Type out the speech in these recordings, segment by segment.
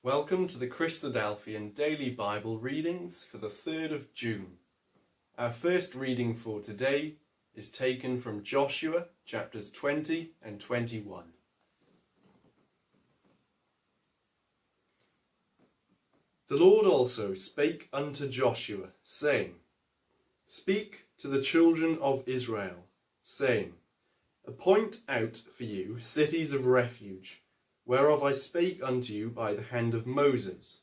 Welcome to the Christadelphian daily Bible readings for the 3rd of June. Our first reading for today is taken from Joshua chapters 20 and 21. The Lord also spake unto Joshua, saying, Speak to the children of Israel, saying, Appoint out for you cities of refuge, whereof I spake unto you by the hand of Moses,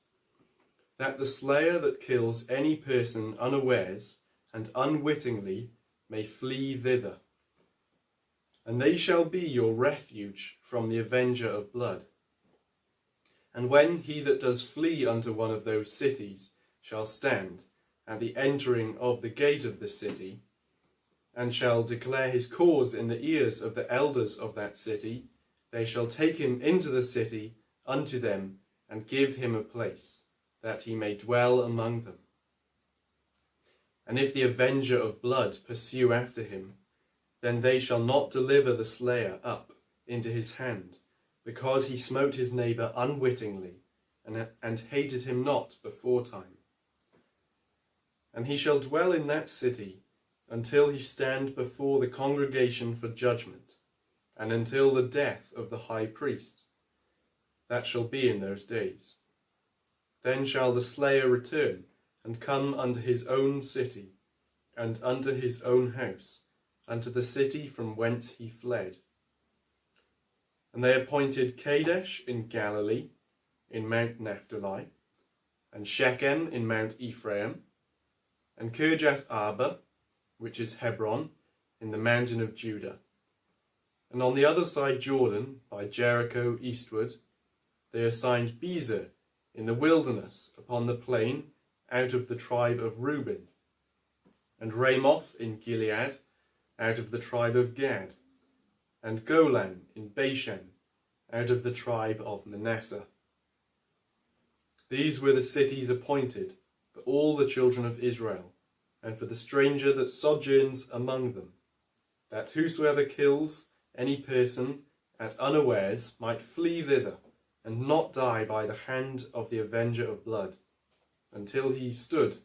that the slayer that kills any person unawares and unwittingly may flee thither. And they shall be your refuge from the avenger of blood. And when he that does flee unto one of those cities shall stand at the entering of the gate of the city, and shall declare his cause in the ears of the elders of that city, they shall take him into the city unto them, and give him a place, that he may dwell among them. And if the avenger of blood pursue after him, then they shall not deliver the slayer up into his hand, because he smote his neighbour unwittingly, and hated him not beforetime. And he shall dwell in that city until he stand before the congregation for judgment, and until the death of the high priest. That shall be in those days. Then shall the slayer return, and come unto his own city, and unto his own house, unto the city from whence he fled. And they appointed Kadesh in Galilee, in Mount Naphtali, and Shechem in Mount Ephraim, and Kirjath Arba, which is Hebron, in the mountain of Judah. And on the other side Jordan, by Jericho eastward, they assigned Bezer in the wilderness upon the plain out of the tribe of Reuben, and Ramoth in Gilead out of the tribe of Gad, and Golan in Bashan out of the tribe of Manasseh. These were the cities appointed for all the children of Israel, and for the stranger that sojourns among them, that whosoever kills any person at unawares might flee thither, and not die by the hand of the avenger of blood, until he stood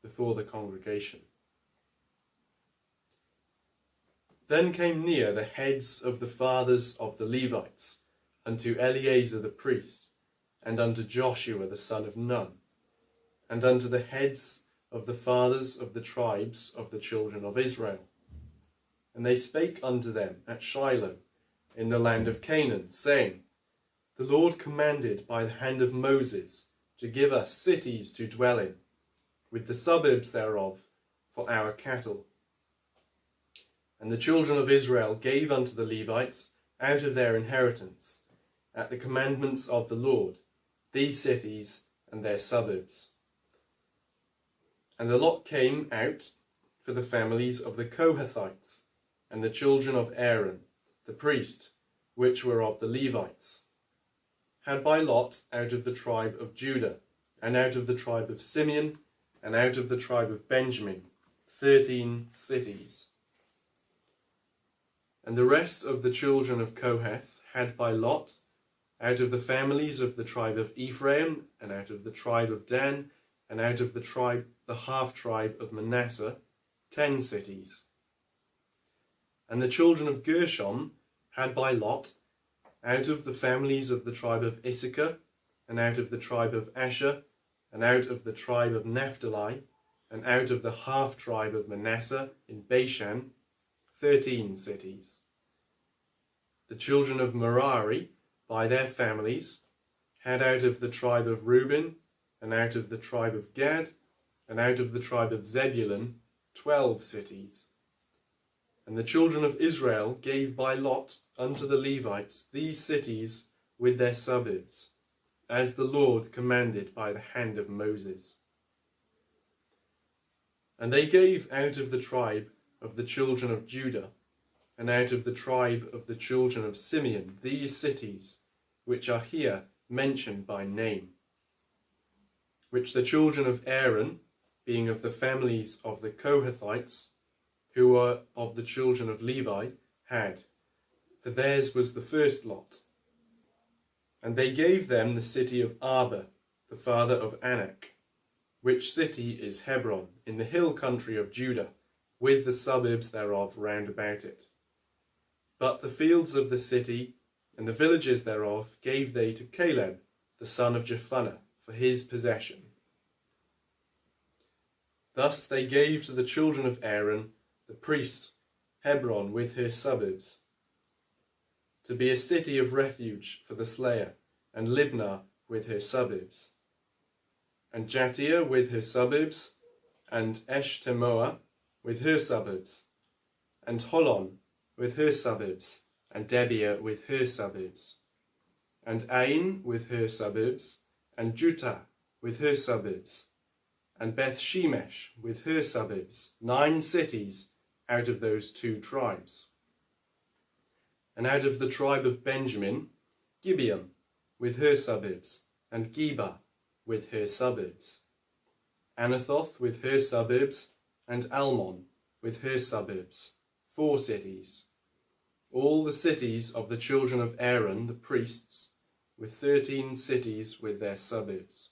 before the congregation. Then came near the heads of the fathers of the Levites unto Eleazar the priest, and unto Joshua the son of Nun, and unto the heads of the fathers of the tribes of the children of Israel. And they spake unto them at Shiloh in the land of Canaan, saying, The Lord commanded by the hand of Moses to give us cities to dwell in, with the suburbs thereof for our cattle. And the children of Israel gave unto the Levites out of their inheritance, at the commandments of the Lord, these cities and their suburbs. And the lot came out for the families of the Kohathites, and the children of Aaron, the priest, which were of the Levites, had by lot out of the tribe of Judah, and out of the tribe of Simeon, and out of the tribe of Benjamin, 13 cities. And the rest of the children of Kohath had by lot, out of the families of the tribe of Ephraim, and out of the tribe of Dan, and out of the half-tribe of Manasseh, 10 cities. And the children of Gershom had by lot, out of the families of the tribe of Issachar, and out of the tribe of Asher, and out of the tribe of Naphtali, and out of the half-tribe of Manasseh in Bashan, 13 cities. The children of Merari, by their families, had out of the tribe of Reuben, and out of the tribe of Gad, and out of the tribe of Zebulun, 12 cities. And the children of Israel gave by lot unto the Levites these cities with their suburbs, as the Lord commanded by the hand of Moses. And they gave out of the tribe of the children of Judah, and out of the tribe of the children of Simeon these cities, which are here mentioned by name, which the children of Aaron, being of the families of the Kohathites, who were of the children of Levi, had, for theirs was the first lot. And they gave them the city of Arba, the father of Anak, which city is Hebron, in the hill country of Judah, with the suburbs thereof round about it. But the fields of the city and the villages thereof gave they to Caleb, the son of Jephunneh, for his possession. Thus they gave to the children of Aaron, the priests, Hebron with her suburbs, to be a city of refuge for the slayer, and Libnah with her suburbs, and Jattir with her suburbs, and Eshtemoa with her suburbs, and Holon with her suburbs, and Debir with her suburbs, and Ain with her suburbs, and Juttah with her suburbs, and Beth Shemesh with her suburbs, 9 cities out of those 2 tribes. And out of the tribe of Benjamin, Gibeon with her suburbs, and Geba with her suburbs, Anathoth with her suburbs, and Almon with her suburbs, 4 cities. All the cities of the children of Aaron, the priests, with 13 cities with their suburbs.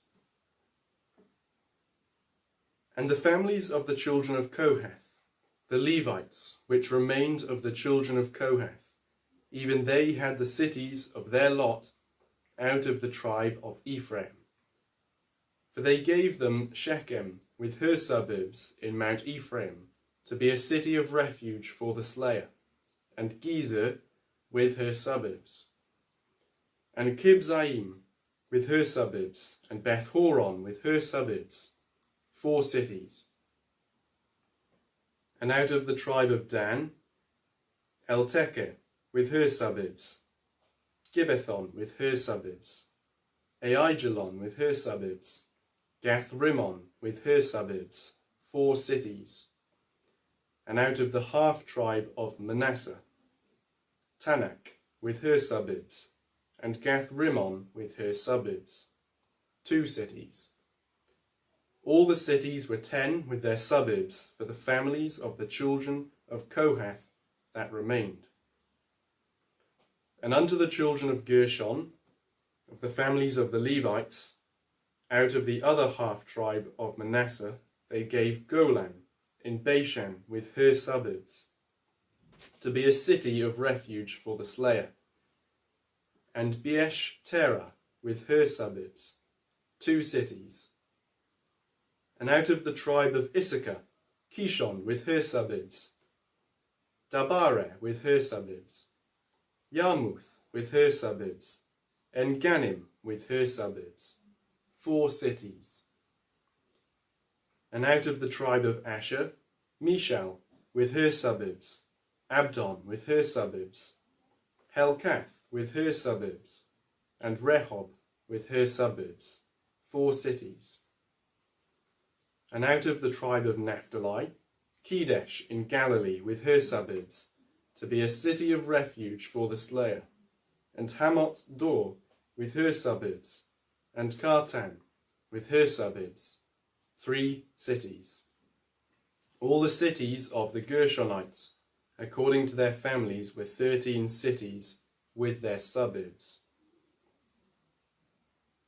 And the families of the children of Kohath, the Levites, which remained of the children of Kohath, even they had the cities of their lot out of the tribe of Ephraim. For they gave them Shechem with her suburbs in Mount Ephraim, to be a city of refuge for the slayer, and Gezer with her suburbs, and Kibzaim with her suburbs, and Beth Horon with her suburbs, 4 cities. And out of the tribe of Dan, Eltekeh with her suburbs, Gibbethon with her suburbs, Aijalon with her suburbs, Gath Rimmon with her suburbs, 4 cities. And out of the half-tribe of Manasseh, Tanakh with her suburbs, and Gath Rimmon with her suburbs, 2 cities. All the cities were 10 with their suburbs for the families of the children of Kohath that remained. And unto the children of Gershon, of the families of the Levites, out of the other half-tribe of Manasseh, they gave Golan in Bashan with her suburbs, to be a city of refuge for the slayer, and Beesh Terah with her suburbs, 2 cities. And out of the tribe of Issachar, Kishon with her suburbs, Dabareh with her suburbs, Yarmuth with her suburbs, En-Gannim with her suburbs, 4 cities. And out of the tribe of Asher, Mishal with her suburbs, Abdon with her suburbs, Helkath with her suburbs, and Rehob with her suburbs, 4 cities. And out of the tribe of Naphtali, Kedesh in Galilee with her suburbs, to be a city of refuge for the slayer, and Hamot Dor with her suburbs, and Kartan with her suburbs, 3 cities. All the cities of the Gershonites, according to their families, were 13 cities with their suburbs.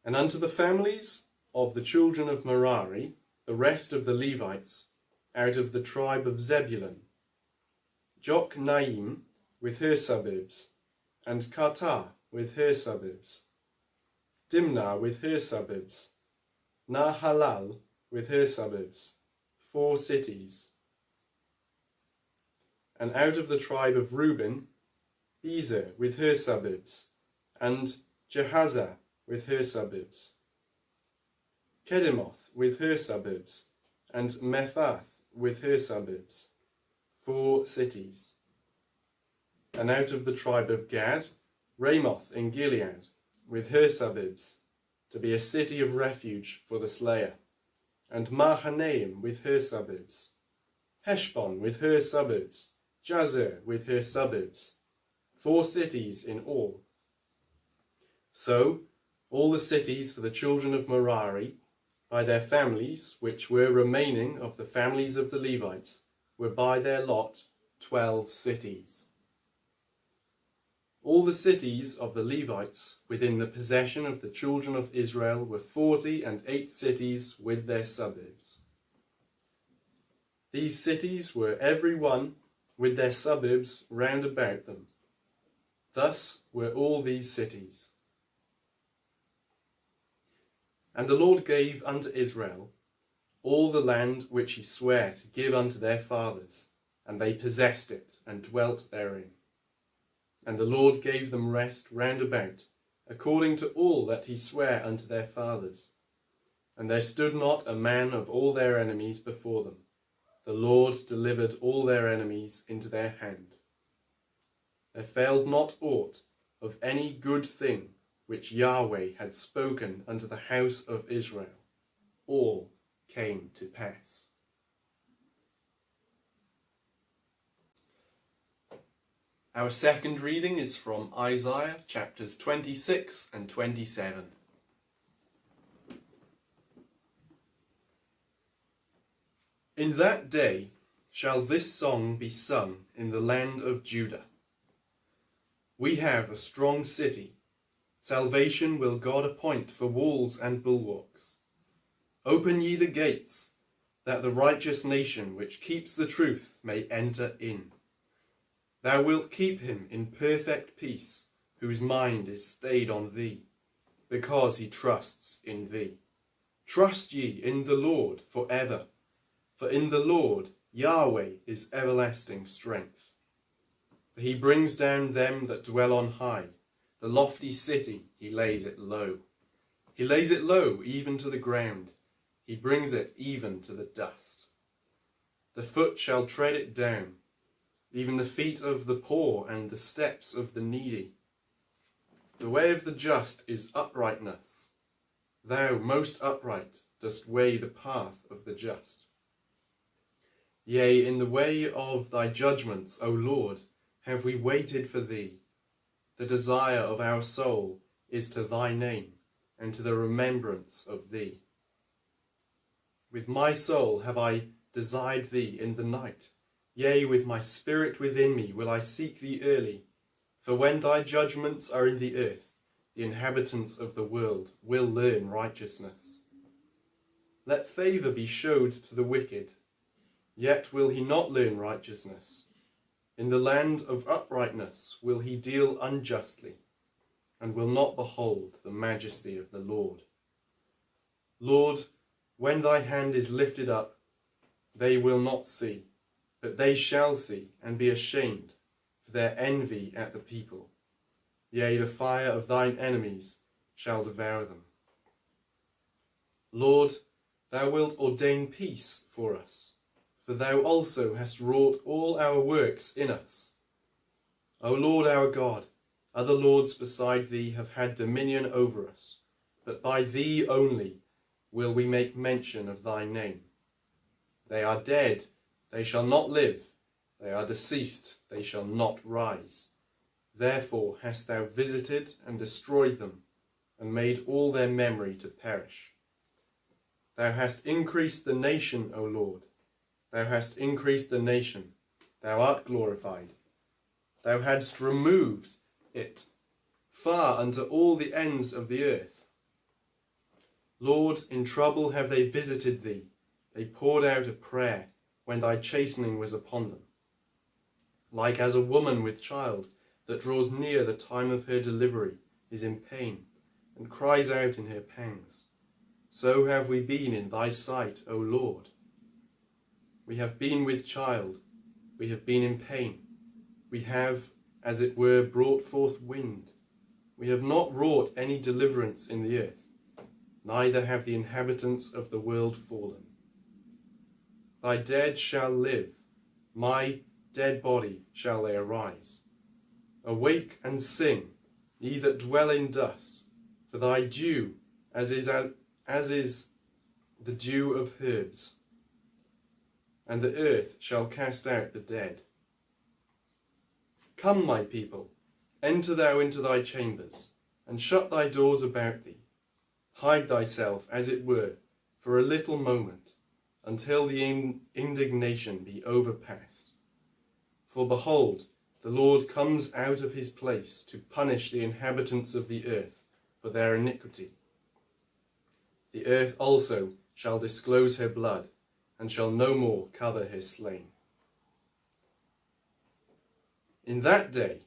And unto the families of the children of Merari, the rest of the Levites, out of the tribe of Zebulun, Joknaim with her suburbs, and Kartah with her suburbs, Dimnah with her suburbs, Nahalal with her suburbs, 4 cities. And out of the tribe of Reuben, Bezer with her suburbs, and Jehazzah with her suburbs, Kedemoth with her suburbs, and Methath with her suburbs, 4 cities. And out of the tribe of Gad, Ramoth in Gilead with her suburbs, to be a city of refuge for the slayer, and Mahanaim with her suburbs, Heshbon with her suburbs, Jazer with her suburbs, 4 cities in all. So all the cities for the children of Merari, by their families, which were remaining of the families of the Levites, were by their lot 12 cities. All the cities of the Levites within the possession of the children of Israel were 48 cities with their suburbs. These cities were every one with their suburbs round about them. Thus were all these cities. And the Lord gave unto Israel all the land which he sware to give unto their fathers, and they possessed it and dwelt therein. And the Lord gave them rest round about, according to all that he sware unto their fathers. And there stood not a man of all their enemies before them. The Lord delivered all their enemies into their hand. There failed not aught of any good thing which Yahweh had spoken unto the house of Israel. All came to pass. Our second reading is from Isaiah chapters 26 and 27. In that day shall this song be sung in the land of Judah. We have a strong city. Salvation will God appoint for walls and bulwarks. Open ye the gates, that the righteous nation which keeps the truth may enter in. Thou wilt keep him in perfect peace, whose mind is stayed on thee, because he trusts in thee. Trust ye in the Lord for ever, for in the Lord Yahweh is everlasting strength. For he brings down them that dwell on high, the lofty city he lays it low. He lays it low even to the ground, he brings it even to the dust. The foot shall tread it down, even the feet of the poor and the steps of the needy. The way of the just is uprightness. Thou, most upright, dost weigh the path of the just. Yea, in the way of thy judgments, O Lord, have we waited for thee. The desire of our soul is to thy name, and to the remembrance of thee. With my soul have I desired thee in the night. Yea, with my spirit within me will I seek thee early. For when thy judgments are in the earth, the inhabitants of the world will learn righteousness. Let favour be showed to the wicked, yet will he not learn righteousness. In the land of uprightness will he deal unjustly, and will not behold the majesty of the Lord. Lord, when thy hand is lifted up, they will not see. But they shall see and be ashamed for their envy at the people. Yea, the fire of thine enemies shall devour them. Lord, thou wilt ordain peace for us, for thou also hast wrought all our works in us. O Lord our God, other lords beside thee have had dominion over us, but by thee only will we make mention of thy name. They are dead, they shall not live, they are deceased, they shall not rise. Therefore hast thou visited and destroyed them, and made all their memory to perish. Thou hast increased the nation, O Lord, thou hast increased the nation, thou art glorified. Thou hadst removed it far unto all the ends of the earth. Lord, in trouble have they visited thee, they poured out a prayer, when thy chastening was upon them. Like as a woman with child that draws near the time of her delivery, is in pain, and cries out in her pangs, so have we been in thy sight, O Lord. We have been with child, we have been in pain, we have, as it were, brought forth wind. We have not wrought any deliverance in the earth, neither have the inhabitants of the world fallen. Thy dead shall live, my dead body shall they arise. Awake and sing, ye that dwell in dust, for thy dew, as is the dew of herbs, and the earth shall cast out the dead. Come, my people, enter thou into thy chambers, and shut thy doors about thee. Hide thyself, as it were, for a little moment, until the indignation be overpast. For behold, the Lord comes out of his place to punish the inhabitants of the earth for their iniquity. The earth also shall disclose her blood, and shall no more cover her slain. In that day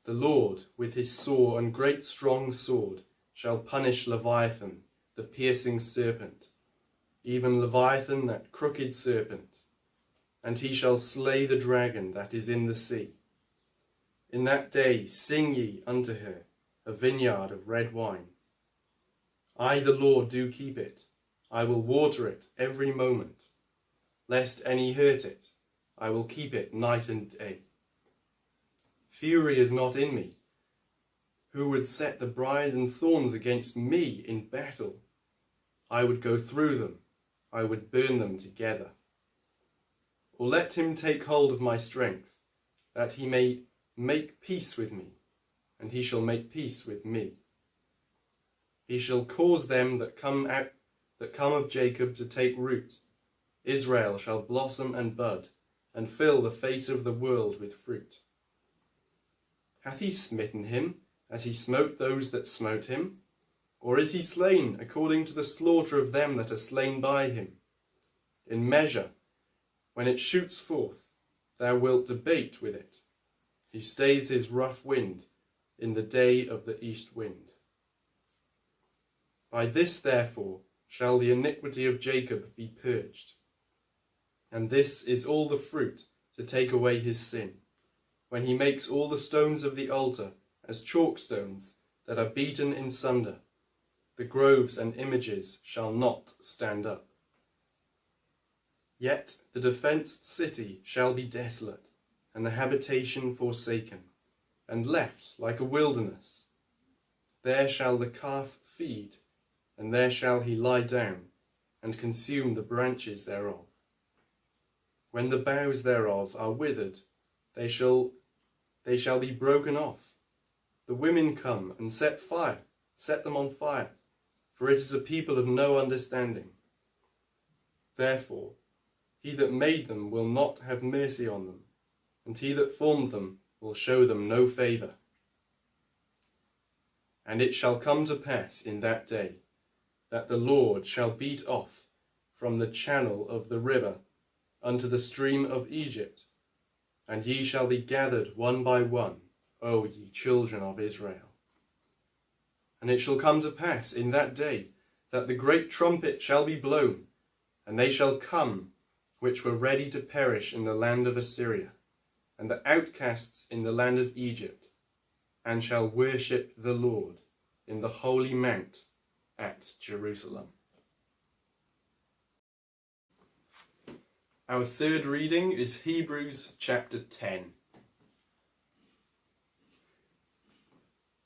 the Lord with his sore and great strong sword shall punish Leviathan, the piercing serpent, even Leviathan, that crooked serpent, and he shall slay the dragon that is in the sea. In that day sing ye unto her a vineyard of red wine. I, the Lord, do keep it. I will water it every moment. Lest any hurt it, I will keep it night and day. Fury is not in me. Who would set the briars and thorns against me in battle? I would go through them. I would burn them together. Or let him take hold of my strength, that he may make peace with me, and he shall make peace with me. He shall cause them that come of Jacob to take root. Israel shall blossom and bud, and fill the face of the world with fruit. Hath he smitten him, as he smote those that smote him? Or is he slain according to the slaughter of them that are slain by him? In measure, when it shoots forth, thou wilt debate with it. He stays his rough wind in the day of the east wind. By this, therefore, shall the iniquity of Jacob be purged. And this is all the fruit to take away his sin, when he makes all the stones of the altar as chalk stones that are beaten in sunder. The groves and images shall not stand up. Yet the defenced city shall be desolate, and the habitation forsaken, and left like a wilderness. There shall the calf feed, and there shall he lie down, and consume the branches thereof. When the boughs thereof are withered, they shall be broken off. The women come and set them on fire, for it is a people of no understanding. Therefore, he that made them will not have mercy on them, and he that formed them will show them no favour. And it shall come to pass in that day, that the Lord shall beat off from the channel of the river unto the stream of Egypt, and ye shall be gathered one by one, O ye children of Israel. And it shall come to pass in that day, that the great trumpet shall be blown, and they shall come which were ready to perish in the land of Assyria, and the outcasts in the land of Egypt, and shall worship the Lord in the holy mount at Jerusalem. Our third reading is Hebrews chapter 10.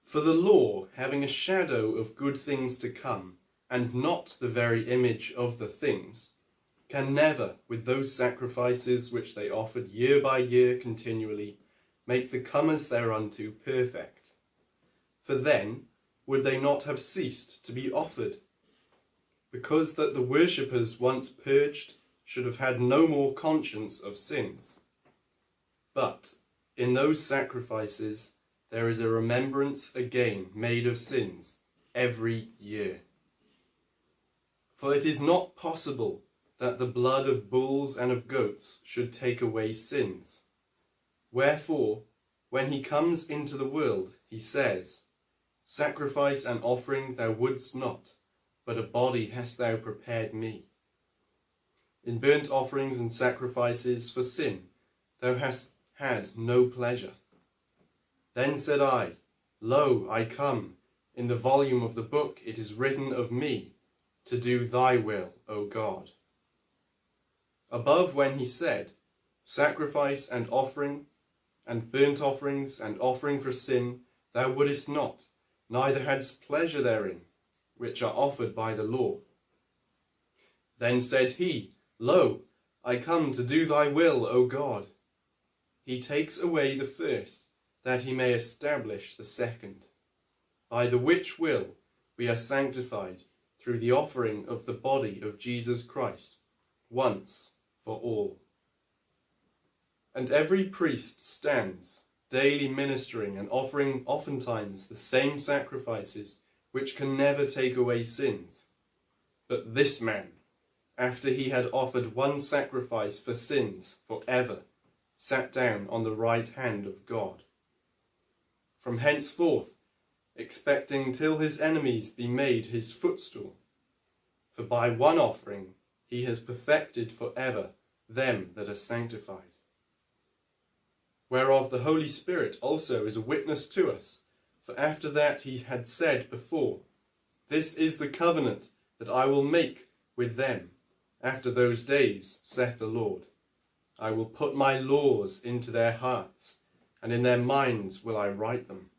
For the law, having a shadow of good things to come, and not the very image of the things, can never, with those sacrifices which they offered year by year continually, make the comers thereunto perfect. For then would they not have ceased to be offered, because that the worshippers once purged should have had no more conscience of sins. But in those sacrifices there is a remembrance again made of sins every year. For it is not possible that the blood of bulls and of goats should take away sins. Wherefore, when he comes into the world, he says, Sacrifice and offering thou wouldst not, but a body hast thou prepared me. In burnt offerings and sacrifices for sin thou hast had no pleasure. Then said I, Lo, I come, in the volume of the book it is written of me, to do thy will, O God. Above when he said, Sacrifice and offering, and burnt offerings and offering for sin thou wouldest not, neither hadst pleasure therein, which are offered by the law. Then said he, Lo, I come to do thy will, O God. He takes away the first, that he may establish the second, by the which will we are sanctified through the offering of the body of Jesus Christ, once for all. And every priest stands daily ministering and offering oftentimes the same sacrifices which can never take away sins. But this man, after he had offered one sacrifice for sins forever, sat down on the right hand of God. From henceforth, expecting till his enemies be made his footstool. For by one offering he has perfected forever them that are sanctified. Whereof the Holy Spirit also is a witness to us, for after that he had said before, This is the covenant that I will make with them after those days, saith the Lord. I will put my laws into their hearts, and in their minds will I write them.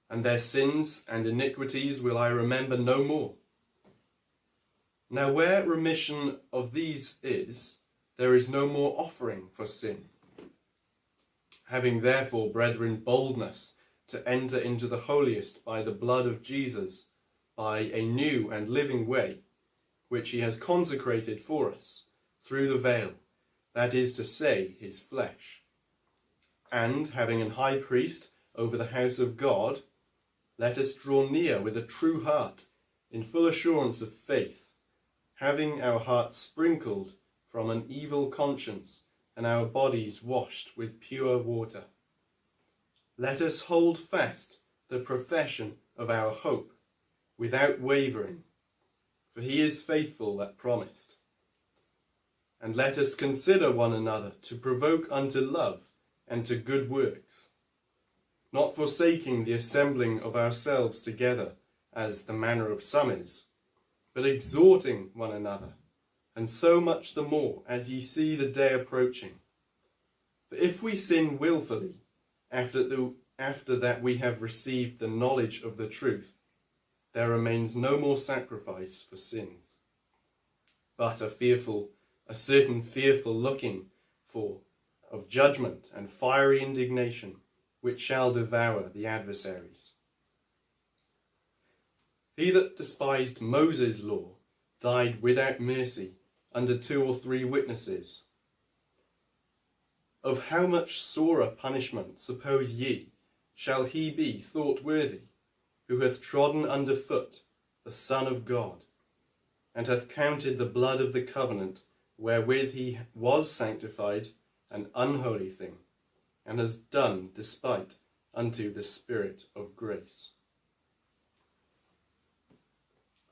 And their sins and iniquities will I remember no more. Now where remission of these is, there is no more offering for sin. Having therefore, brethren, boldness to enter into the holiest by the blood of Jesus, by a new and living way, which he has consecrated for us, through the veil, that is to say, his flesh. And, having an high priest over the house of God, let us draw near with a true heart, in full assurance of faith, having our hearts sprinkled from an evil conscience, and our bodies washed with pure water. Let us hold fast the profession of our hope, without wavering, for he is faithful that promised. And let us consider one another to provoke unto love and to good works, not forsaking the assembling of ourselves together, as the manner of some is, but exhorting one another, and so much the more as ye see the day approaching. For if we sin wilfully, after that we have received the knowledge of the truth, there remains no more sacrifice for sins, but a certain fearful looking for of judgment and fiery indignation, which shall devour the adversaries. He that despised Moses' law died without mercy under 2 or 3 witnesses. Of how much sorer punishment, suppose ye, shall he be thought worthy, who hath trodden under foot the Son of God, and hath counted the blood of the covenant wherewith he was sanctified an unholy thing, and has done despite unto the Spirit of grace.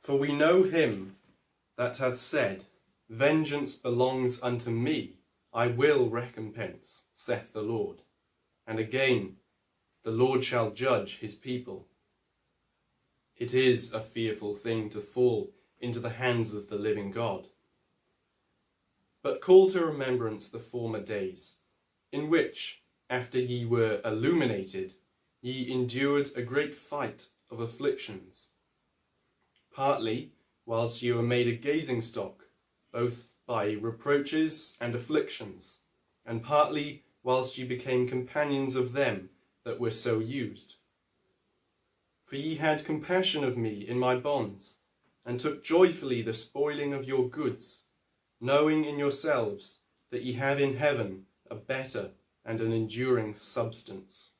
For we know him that hath said, Vengeance belongs unto me, I will recompense, saith the Lord. And again, the Lord shall judge his people. It is a fearful thing to fall into the hands of the living God. But call to remembrance the former days, in which, after ye were illuminated, ye endured a great fight of afflictions, partly whilst ye were made a gazing stock, both by reproaches and afflictions, and partly whilst ye became companions of them that were so used. For ye had compassion of me in my bonds, and took joyfully the spoiling of your goods, knowing in yourselves that ye have in heaven a better and an enduring substance.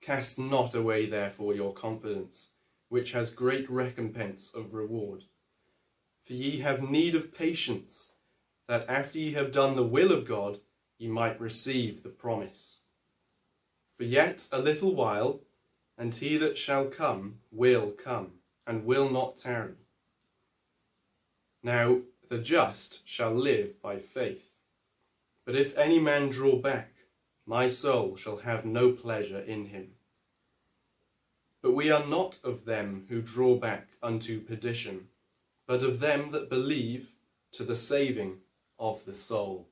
Cast not away therefore your confidence, which has great recompense of reward. For ye have need of patience, that after ye have done the will of God, ye might receive the promise. For yet a little while, and he that shall come, and will not tarry. Now the just shall live by faith. But if any man draw back, my soul shall have no pleasure in him. But we are not of them who draw back unto perdition, but of them that believe to the saving of the soul.